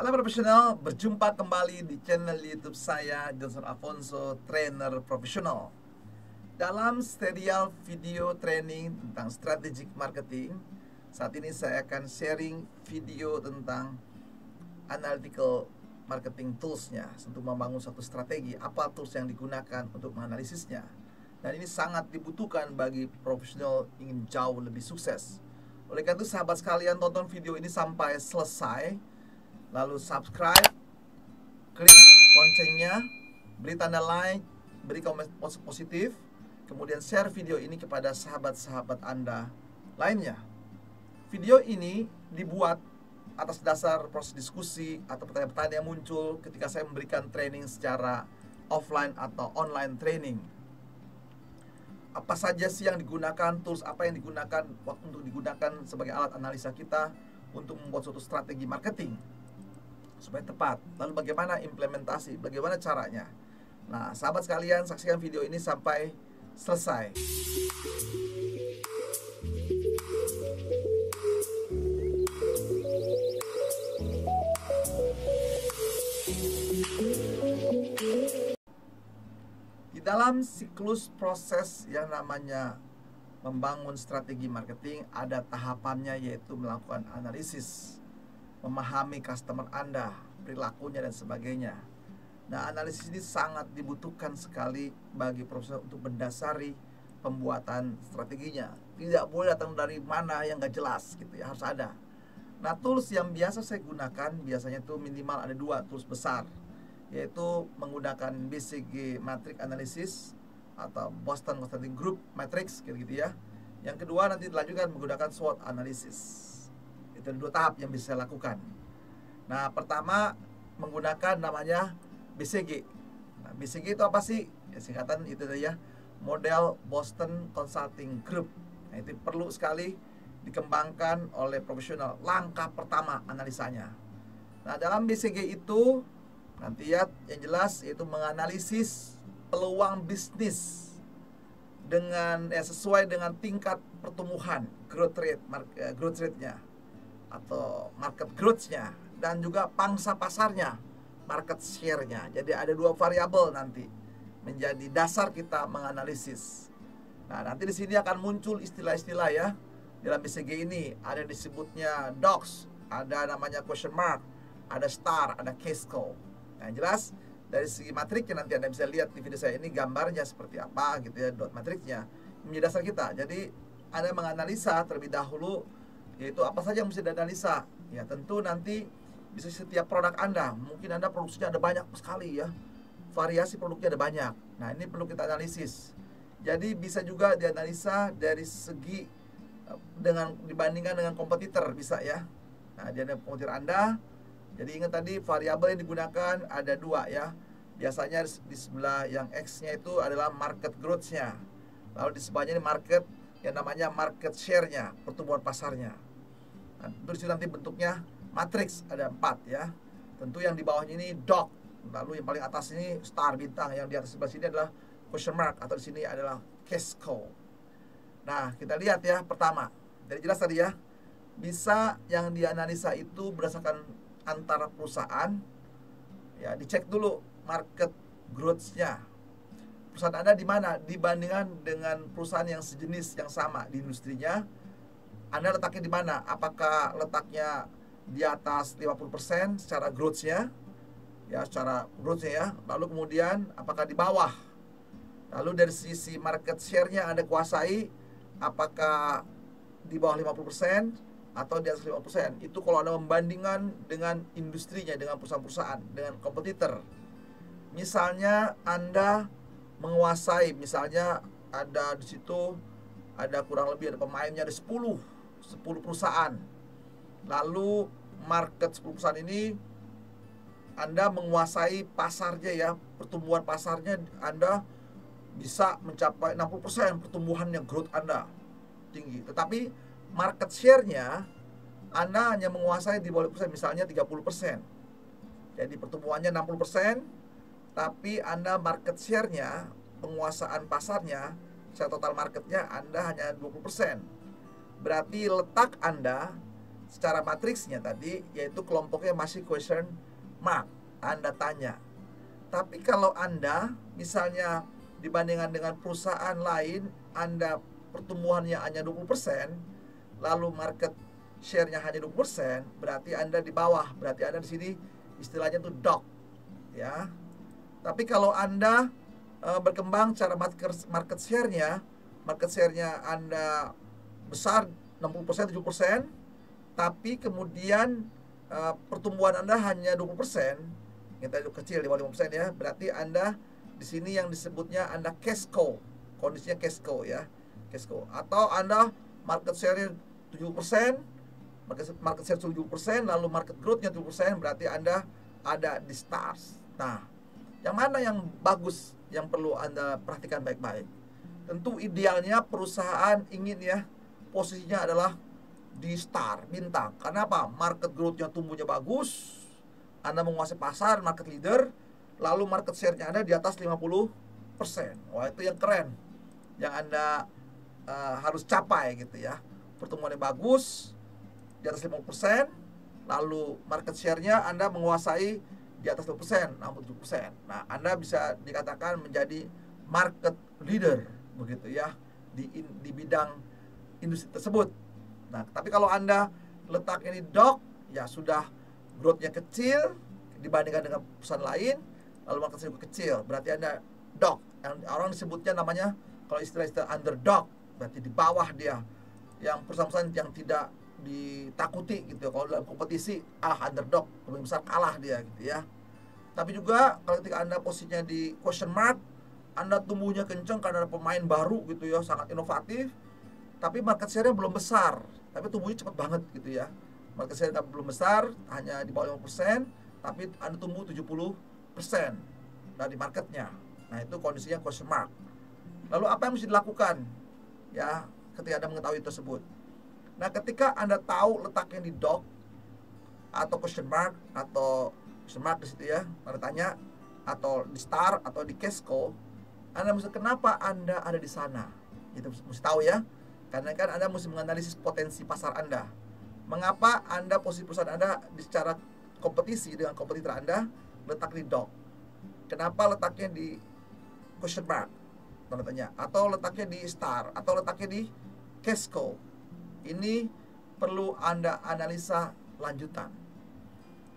Halo profesional, berjumpa kembali di channel YouTube saya, Johnson Afonso, trainer profesional. Dalam serial video training tentang strategic marketing, saat ini saya akan sharing video tentang analytical marketing tools-nya untuk membangun suatu strategi, apa tools yang digunakan untuk menganalisisnya. Dan ini sangat dibutuhkan bagi profesional ingin jauh lebih sukses. Oleh karena itu sahabat sekalian, tonton video ini sampai selesai, lalu subscribe, klik loncengnya, beri tanda like, beri komen positif, kemudian share video ini kepada sahabat-sahabat Anda lainnya. Video ini dibuat atas dasar proses diskusi atau pertanyaan-pertanyaan yang muncul ketika saya memberikan training secara offline atau online training. Apa saja sih yang digunakan, tools apa yang digunakan untuk digunakan sebagai alat analisa kita untuk membuat suatu strategi marketing supaya tepat. Lalu bagaimana implementasi, bagaimana caranya. Nah, sahabat sekalian, saksikan video ini sampai selesai. Di dalam siklus proses yang namanya membangun strategi marketing, ada tahapannya, yaitu melakukan analisis, memahami customer Anda, perilakunya dan sebagainya. Nah, analisis ini sangat dibutuhkan sekali bagi profesional untuk mendasari pembuatan strateginya. Tidak boleh datang dari mana yang gak jelas gitu ya, harus ada. Nah, tools yang biasa saya gunakan biasanya itu minimal ada 2 tools besar, yaitu menggunakan BCG Matrix Analysis atau Boston Consulting Group Matrix gitu ya. Yang kedua nanti dilanjutkan menggunakan SWOT Analysis. Itu ada 2 tahap yang bisa saya lakukan. Nah, pertama menggunakan namanya BCG. Nah, BCG itu apa sih? Ya, singkatan itu ya, model Boston Consulting Group. Nah, itu perlu sekali dikembangkan oleh profesional. Langkah pertama analisanya. Nah, dalam BCG itu nanti ya yang jelas yaitu menganalisis peluang bisnis dengan sesuai dengan tingkat pertumbuhan growth rate-nya atau market growth-nya, dan juga pangsa pasarnya, market share-nya. Jadi ada 2 variabel nanti menjadi dasar kita menganalisis. Nah, nanti di sini akan muncul istilah-istilah ya. Dalam BCG ini ada disebutnya docs, ada namanya question mark, ada star, ada case call. Nah, yang jelas dari segi matriknya nanti Anda bisa lihat di video saya ini gambarnya seperti apa gitu ya, dot matriknya menjadi dasar kita. Jadi Anda menganalisa terlebih dahulu, yaitu apa saja yang mesti dianalisa. Ya, tentu nanti bisa setiap produk Anda, mungkin Anda produksinya ada banyak sekali ya, variasi produknya ada banyak. Nah, ini perlu kita analisis. Jadi bisa juga dianalisa dari segi dibandingkan dengan kompetitor, bisa ya. Nah, dia ada kompetitor Anda. Jadi ingat tadi variabel yang digunakan ada 2 ya. Biasanya di sebelah yang X-nya itu adalah market growth-nya. Lalu di sebelahnya ini market yang namanya market share-nya, pertumbuhan pasarnya. Nah, terus nanti bentuknya matrix, ada 4 ya. Tentu yang di bawahnya ini dot. Lalu yang paling atas ini star, bintang. Yang di atas sebelah sini adalah question mark, atau di sini adalah case call. Nah, kita lihat ya, pertama. Jadi jelas tadi ya, bisa yang dianalisa itu berdasarkan antara perusahaan. Ya, dicek dulu market growth-nya. Perusahaan Anda di mana dibandingkan dengan perusahaan yang sejenis yang sama di industrinya. Anda letaknya di mana? Apakah letaknya di atas 50% secara growth-nya? Ya, secara growth-nya ya. Lalu kemudian apakah di bawah? Lalu dari sisi market share-nya Anda kuasai, apakah di bawah 50% atau di atas 50%? Itu kalau Anda membandingkan dengan industrinya, dengan perusahaan-perusahaan, dengan kompetitor. Misalnya Anda menguasai, misalnya ada di situ ada kurang lebih ada pemainnya ada 10 perusahaan. Lalu market 10 perusahaan ini Anda menguasai pasarnya ya, pertumbuhan pasarnya Anda bisa mencapai 60% pertumbuhannya, growth Anda tinggi. Tetapi market share-nya Anda hanya menguasai di bawah persen, misalnya 30%. Jadi pertumbuhannya 60%, tapi Anda market share-nya, penguasaan pasarnya, secara total marketnya Anda hanya 20%. Berarti letak Anda secara matriksnya tadi, yaitu kelompoknya masih question mark, Anda tanya. Tapi kalau Anda misalnya dibandingkan dengan perusahaan lain, Anda pertumbuhannya hanya 20%, lalu market share-nya hanya 20%, berarti Anda di bawah, berarti Anda di sini istilahnya itu dog, ya. Tapi kalau Anda berkembang cara market share-nya Anda besar 60%, 70%, tapi kemudian pertumbuhan Anda hanya 20%, kita itu kecil di bawah 5% ya, berarti Anda di sini yang disebutnya Anda cash cow, kondisinya cash cow ya, cash cow. Atau Anda market share-nya 70%, market share 70%, lalu market growth-nya 70%, berarti Anda ada di stars. Nah, yang mana yang bagus, yang perlu Anda perhatikan baik-baik? Tentu idealnya perusahaan ingin ya, posisinya adalah di star, bintang. Karena apa? Market growth-nya tumbuhnya bagus, Anda menguasai pasar, market leader, lalu market share-nya Anda di atas 50%. Wah, itu yang keren, yang Anda harus capai gitu ya. Pertumbuhannya bagus, di atas 50%, lalu market share-nya Anda menguasai di atas 20%, 67%. Nah, Anda bisa dikatakan menjadi market leader begitu ya di bidang industri tersebut. Nah, tapi kalau Anda letaknya di dog, ya sudah growth-nya kecil dibandingkan dengan perusahaan lain, lalu market share kecil, berarti Anda dog. Yang orang disebutnya namanya kalau istilah underdog, berarti di bawah dia. Yang perusahaan-perusahaan yang tidak ditakuti gitu. Kalau dalam kompetisi, underdog, lebih besar kalah dia gitu ya. Tapi juga kalau ketika Anda posisinya di question mark, Anda tumbuhnya kencang karena ada pemain baru gitu ya, sangat inovatif, tapi market share-nya belum besar, tapi tumbuhnya cepat banget gitu ya. Market share-nya belum besar, hanya di bawah 5%, tapi Anda tumbuh 70% dari marketnya. Nah, itu kondisinya question mark. Lalu apa yang mesti dilakukan ya ketika Anda mengetahui tersebut? Nah, ketika Anda tahu letaknya di dog atau question mark di situ ya, tanda tanya, atau di star atau di cash cow, Anda mesti, kenapa Anda ada di sana? Itu mesti tahu ya. Karena kan Anda mesti menganalisis potensi pasar Anda. Mengapa Anda, posisi perusahaan Anda di secara kompetisi dengan kompetitor Anda letak di dog? Kenapa letaknya di question mark, tanda tanya, atau letaknya di star, atau letaknya di cash cow? Ini perlu Anda analisa lanjutan.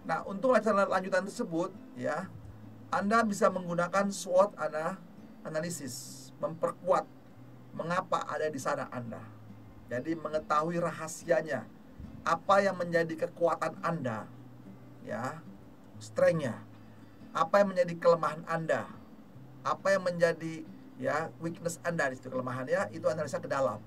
Nah, untuk lanjutan tersebut ya, Anda bisa menggunakan SWOT analisis, memperkuat mengapa ada di sana Anda. Jadi mengetahui rahasianya, apa yang menjadi kekuatan Anda ya, strength-nya, apa yang menjadi kelemahan Anda, apa yang menjadi ya weakness Anda di situ, kelemahannya, itu analisa ke dalam.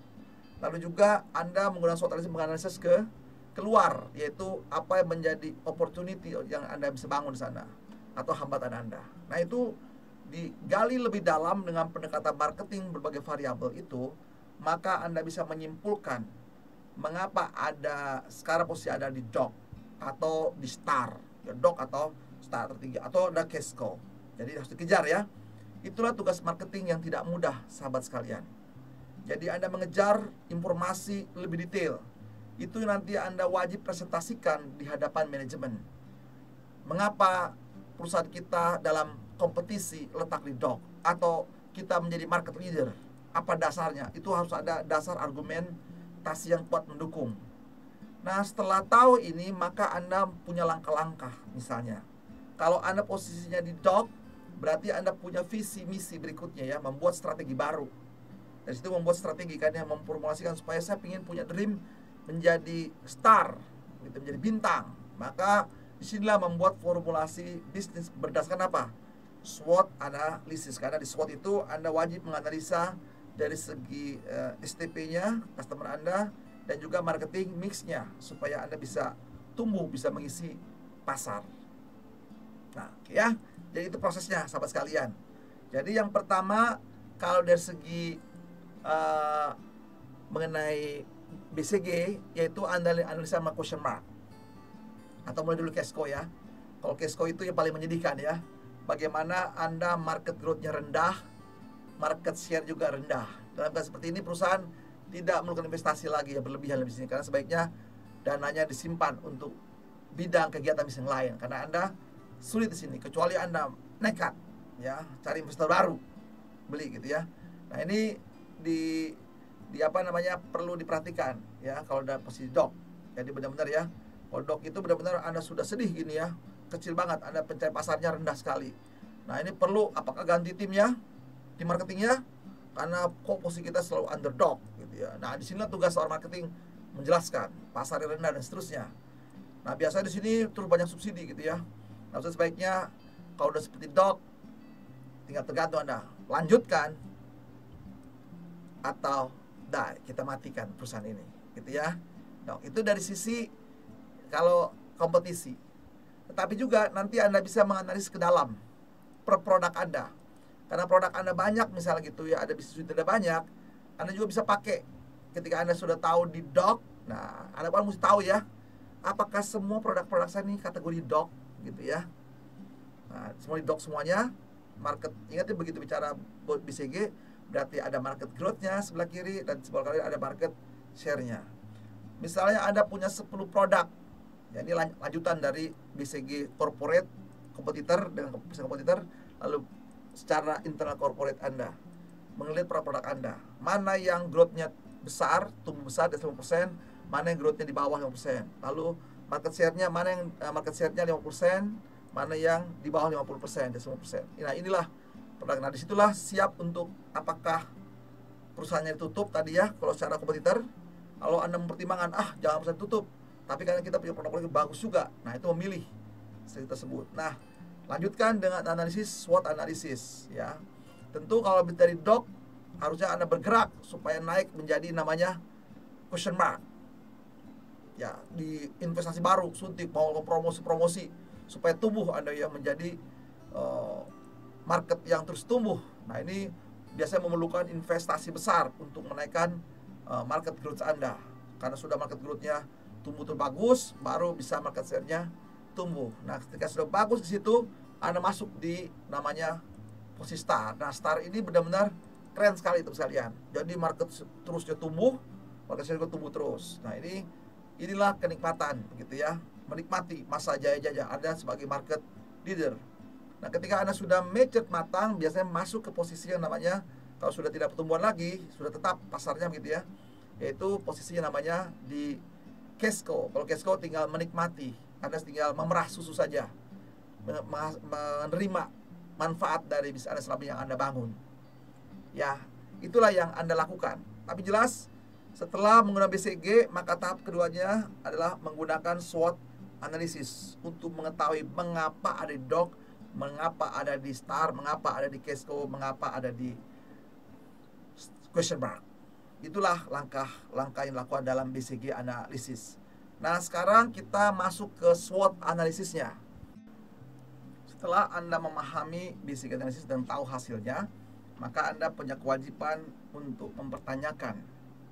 Lalu juga Anda menggunakan SWOT analisis, menganalisis ke keluar, yaitu apa yang menjadi opportunity yang Anda bisa bangun di sana atau hambatan Anda. Nah, itu digali lebih dalam dengan pendekatan marketing berbagai variabel itu, maka Anda bisa menyimpulkan mengapa ada sekarang posisi ada di dog atau di star, ya, dog atau star tertinggi, atau ada cash cow. Jadi harus dikejar ya. Itulah tugas marketing yang tidak mudah, sahabat sekalian. Jadi Anda mengejar informasi lebih detail. Itu nanti Anda wajib presentasikan di hadapan manajemen. Mengapa perusahaan kita dalam kompetisi letak di dog, atau kita menjadi market leader? Apa dasarnya? Itu harus ada dasar argumentasi yang kuat mendukung. Nah, setelah tahu ini, maka Anda punya langkah-langkah. Misalnya, kalau Anda posisinya di dog, berarti Anda punya visi misi berikutnya ya, membuat strategi baru. Dari situ membuat strategi kan, yang memformulasikan supaya saya ingin punya dream menjadi star, gitu, menjadi bintang. Maka disinilah membuat formulasi bisnis berdasarkan apa? SWOT analisis. Karena di SWOT itu Anda wajib menganalisa dari segi STP-nya, customer Anda, dan juga marketing mix-nya, supaya Anda bisa tumbuh, bisa mengisi pasar. Nah, ya, jadi itu prosesnya, sahabat sekalian. Jadi yang pertama, kalau dari segi mengenai BCG, yaitu analisa sama question mark, atau mulai dulu cash cow ya. Kalau cash cow itu yang paling menyedihkan ya. Bagaimana Anda market growth-nya rendah, market share juga rendah. Dalam keadaan seperti ini, perusahaan tidak melakukan investasi lagi yang berlebihan di sini, karena sebaiknya dananya disimpan untuk bidang kegiatan bisnis lain, karena Anda sulit di sini kecuali Anda nekat ya cari investor baru beli gitu ya. Nah, ini di apa namanya perlu diperhatikan ya kalau ada posisi dog. Jadi benar-benar ya, kalau dog itu benar-benar Anda sudah sedih gini ya, kecil banget, Anda pencari pasarnya rendah sekali. Nah, ini perlu apakah ganti timnya, tim marketingnya, karena kok posisi kita selalu underdog gitu ya. Nah, di sinilah tugas orang marketing menjelaskan pasar rendah dan seterusnya. Nah, biasanya di sini terus banyak subsidi gitu ya. Nah, sebaiknya kalau udah seperti dog, tinggal tergantung Anda lanjutkan atau die, kita matikan perusahaan ini gitu ya. Nah, itu dari sisi kalau kompetisi. Tetapi juga nanti Anda bisa menganalisis ke dalam per produk Anda. Karena produk Anda banyak misalnya gitu ya, ada bisnis Anda banyak, Anda juga bisa pakai ketika Anda sudah tahu di dog. Nah, Anda kan mesti tahu ya, apakah semua produk-produk saya ini kategori dog gitu ya. Nah, semua di dog semuanya. Market, ingat ya, begitu bicara buat BCG berarti ada market growth-nya sebelah kiri dan sebelah kanan ada market share-nya. Misalnya Anda punya 10 produk, ya ini lanjutan dari BCG corporate kompetitor dengan kompetitor, lalu secara internal corporate Anda melihat produk Anda, mana yang growth-nya besar, tumbuh besar di 10%, mana yang growth-nya di bawah 5%. Lalu market share-nya, mana yang market share-nya 5%, mana yang di bawah 50% dan 10%. Nah, inilah produk. Nah, disitulah siap untuk apakah perusahaannya ditutup tadi ya, kalau secara kompetitor. Kalau Anda mempertimbangkan, jangan perusahaan tutup, tapi karena kita punya produk yang bagus juga, nah itu memilih seperti tersebut. Nah, lanjutkan dengan analisis SWOT analisis ya. Tentu kalau dari dog harusnya Anda bergerak supaya naik menjadi namanya question mark ya, di investasi baru, suntik, mau promosi supaya tumbuh Anda ya menjadi market yang terus tumbuh. Nah, ini biasanya memerlukan investasi besar untuk menaikkan market growth Anda. Karena sudah market growth-nya tumbuh terbagus, baru bisa market share-nya tumbuh. Nah, ketika sudah bagus di situ, Anda masuk di namanya posisi star. Nah, star ini benar-benar keren sekali itu sekalian. Jadi market terusnya tumbuh, market share tumbuh terus. Nah, inilah kenikmatan gitu ya. Menikmati masa jaya-jaya Anda sebagai market leader. Nah, ketika Anda sudah mature matang, biasanya masuk ke posisi yang namanya, kalau sudah tidak pertumbuhan lagi, sudah tetap pasarnya begitu ya, yaitu posisinya namanya di cash cow. Kalau cash cow tinggal menikmati, Anda tinggal memerah susu saja, menerima manfaat dari bisnis Anda selama yang Anda bangun. Ya, itulah yang Anda lakukan. Tapi jelas, setelah menggunakan BCG, maka tahap keduanya adalah menggunakan SWOT analisis untuk mengetahui mengapa ada di dog, mengapa ada di star, mengapa ada di cash cow, mengapa ada di question mark. Itulah langkah-langkah yang dilakukan dalam BCG analisis. Nah, sekarang kita masuk ke SWOT analisisnya. Setelah Anda memahami BCG analisis dan tahu hasilnya, maka Anda punya kewajiban untuk mempertanyakan,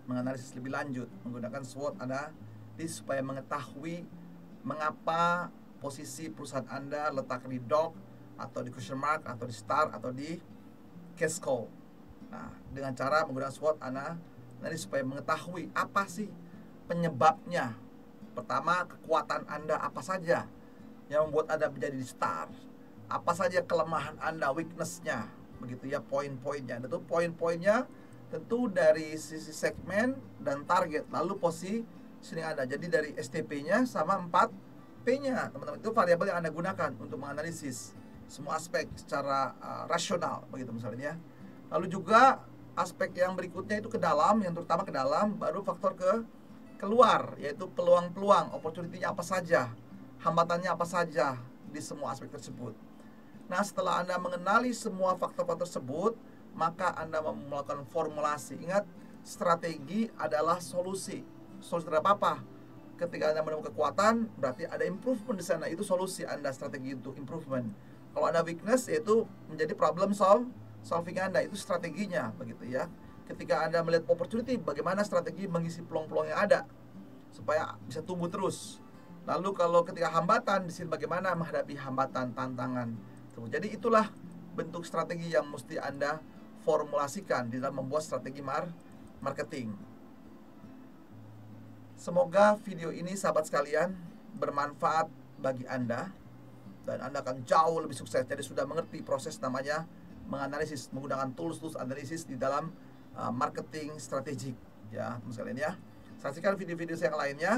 menganalisis lebih lanjut menggunakan SWOT analisis supaya mengetahui mengapa posisi perusahaan Anda letak di dog atau di question mark atau di star atau di cash cow. Nah, dengan cara menggunakan SWOT analisis supaya mengetahui apa sih penyebabnya. Pertama, kekuatan Anda apa saja yang membuat Anda menjadi di star, apa saja kelemahan Anda, weakness-nya, begitu ya, poin-poinnya. Itu poin-poinnya tentu dari sisi segmen dan target, lalu posisi Anda. Jadi dari STP-nya sama 4P-nya, teman-teman. Itu variabel yang Anda gunakan untuk menganalisis semua aspek secara rasional, begitu misalnya. Lalu juga aspek yang berikutnya itu ke dalam, yang terutama ke dalam, baru faktor ke keluar, yaitu peluang-peluang, opportunity-nya apa saja, hambatannya apa saja di semua aspek tersebut. Nah, setelah Anda mengenali semua faktor-faktor tersebut, maka Anda melakukan formulasi. Ingat, strategi adalah solusi. Solusi terhadap apa? Ketika Anda menemukan kekuatan, berarti ada improvement di sana. Itu solusi Anda, strategi untuk improvement. Kalau Anda weakness, yaitu menjadi problem solving Anda. Itu strateginya, begitu ya. Ketika Anda melihat opportunity, bagaimana strategi mengisi peluang-peluang yang ada supaya bisa tumbuh terus. Lalu kalau ketika hambatan, di sini bagaimana menghadapi hambatan, tantangan. Jadi itulah bentuk strategi yang mesti Anda formulasikan di dalam membuat strategi marketing. Semoga video ini sahabat sekalian bermanfaat bagi Anda, dan Anda akan jauh lebih sukses. Jadi sudah mengerti proses namanya menganalisis, menggunakan tools analisis di dalam marketing strategik, ya teman sekalian ya. Saksikan video-video saya yang lainnya,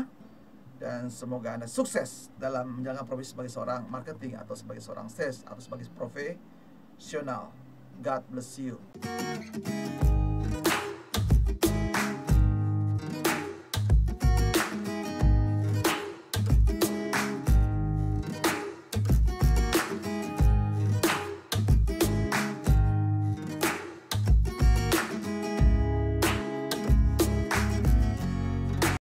dan semoga Anda sukses dalam menjalankan profesi sebagai seorang marketing, atau sebagai seorang sales, atau sebagai profesional. God bless you.